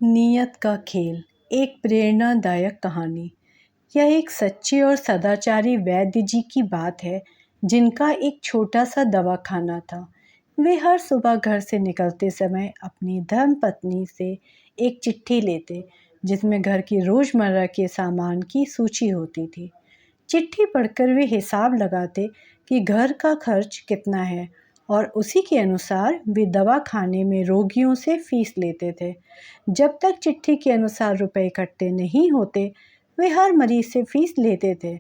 नीयत का खेल, एक प्रेरणादायक कहानी। यह एक सच्चे और सदाचारी वैद्य जी की बात है, जिनका एक छोटा सा दवाखाना था। वे हर सुबह घर से निकलते समय अपनी धर्मपत्नी से एक चिट्ठी लेते, जिसमें घर की रोज़मर्रा के सामान की सूची होती थी। चिट्ठी पढ़कर वे हिसाब लगाते कि घर का खर्च कितना है, और उसी के अनुसार वे दवा खाने में रोगियों से फीस लेते थे। जब तक चिट्ठी के अनुसार रुपए इकट्ठे नहीं होते, वे हर मरीज से फीस लेते थे,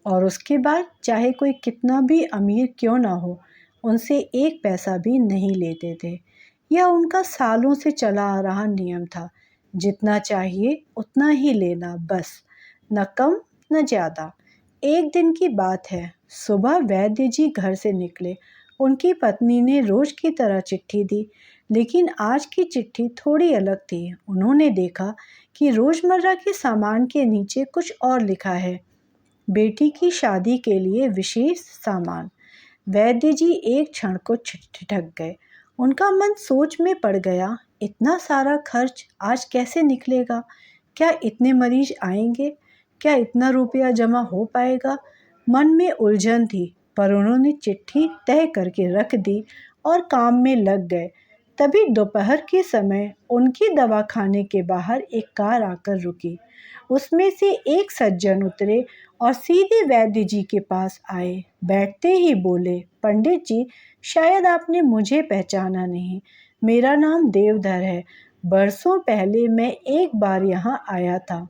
और उसके बाद चाहे कोई कितना भी अमीर क्यों ना हो, उनसे एक पैसा भी नहीं लेते थे। यह उनका सालों से चला आ रहा नियम था। जितना चाहिए उतना ही लेना, बस, न कम न ज़्यादा। एक दिन की बात है, सुबह वैद्य जी घर से निकले। उनकी पत्नी ने रोज की तरह चिट्ठी दी, लेकिन आज की चिट्ठी थोड़ी अलग थी। उन्होंने देखा कि रोजमर्रा के सामान के नीचे कुछ और लिखा है, बेटी की शादी के लिए विशेष सामान। वैद्य जी एक क्षण को ठिठक गए। उनका मन सोच में पड़ गया, इतना सारा खर्च आज कैसे निकलेगा? क्या इतने मरीज आएंगे? क्या इतना रुपया जमा हो पाएगा? मन में उलझन थी, पर उन्होंने चिट्ठी तय करके रख दी और काम में लग गए। तभी दोपहर के समय उनकी दवाखाने के बाहर एक कार आकर रुकी। उसमें से एक सज्जन उतरे और सीधे वैद्य जी के पास आए। बैठते ही बोले, पंडित जी, शायद आपने मुझे पहचाना नहीं। मेरा नाम देवधर है। बरसों पहले मैं एक बार यहाँ आया था।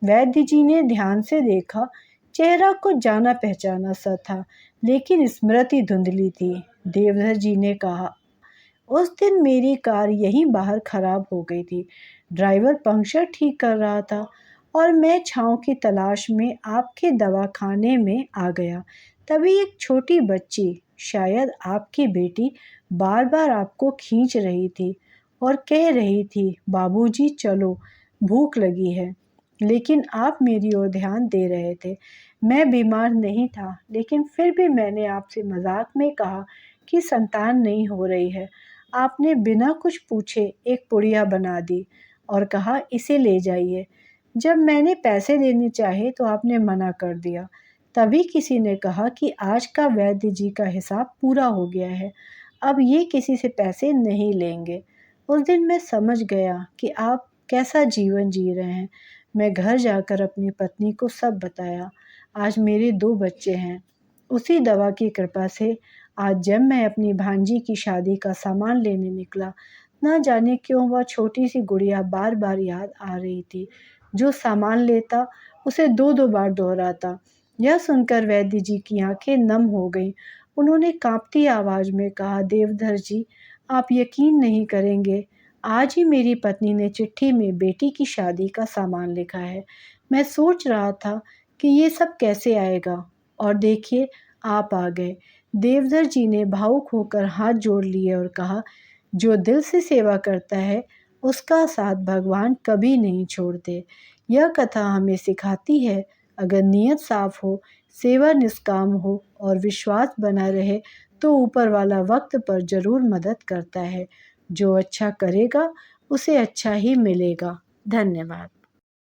वैद्य जी ने ध्यान से देखा। चेहरा कुछ जाना पहचाना सा था, लेकिन स्मृति धुंधली थी। देवधर जी ने कहा, उस दिन मेरी कार यहीं बाहर खराब हो गई थी। ड्राइवर पंक्चर ठीक कर रहा था और मैं छांव की तलाश में आपके दवाखाने में आ गया। तभी एक छोटी बच्ची, शायद आपकी बेटी, बार बार आपको खींच रही थी और कह रही थी, बाबूजी चलो, भूख लगी है। लेकिन आप मेरी ओर ध्यान दे रहे थे। मैं बीमार नहीं था, लेकिन फिर भी मैंने आपसे मजाक में कहा कि संतान नहीं हो रही है। आपने बिना कुछ पूछे एक पुड़िया बना दी और कहा, इसे ले जाइए। जब मैंने पैसे देने चाहे तो आपने मना कर दिया। तभी किसी ने कहा कि आज का वैद्य जी का हिसाब पूरा हो गया है, अब ये किसी से पैसे नहीं लेंगे। उस दिन मैं समझ गया कि आप कैसा जीवन जी रहे हैं। मैं घर जाकर अपनी पत्नी को सब बताया। आज मेरे 2 बच्चे हैं। उसी दवा की कृपा से आज जब मैं अपनी भांजी की शादी का सामान लेने निकला, ना जाने क्यों वह छोटी सी गुड़िया बार बार याद आ रही थी। जो सामान लेता उसे 2-2 बार दोहराता। यह सुनकर वैद्य जी की आंखें नम हो गईं। उन्होंने कांपती आवाज में कहा, देवधर जी, आप यकीन नहीं करेंगे, आज ही मेरी पत्नी ने चिट्ठी में बेटी की शादी का सामान लिखा है। मैं सोच रहा था कि ये सब कैसे आएगा, और देखिए आप आ गए। देवधर जी ने भावुक होकर हाथ जोड़ लिए और कहा, जो दिल से सेवा करता है उसका साथ भगवान कभी नहीं छोड़ते। यह कथा हमें सिखाती है, अगर नीयत साफ हो, सेवा निष्काम हो और विश्वास बना रहे तो ऊपर वाला वक्त पर जरूर मदद करता है। जो अच्छा करेगा उसे अच्छा ही मिलेगा। धन्यवाद।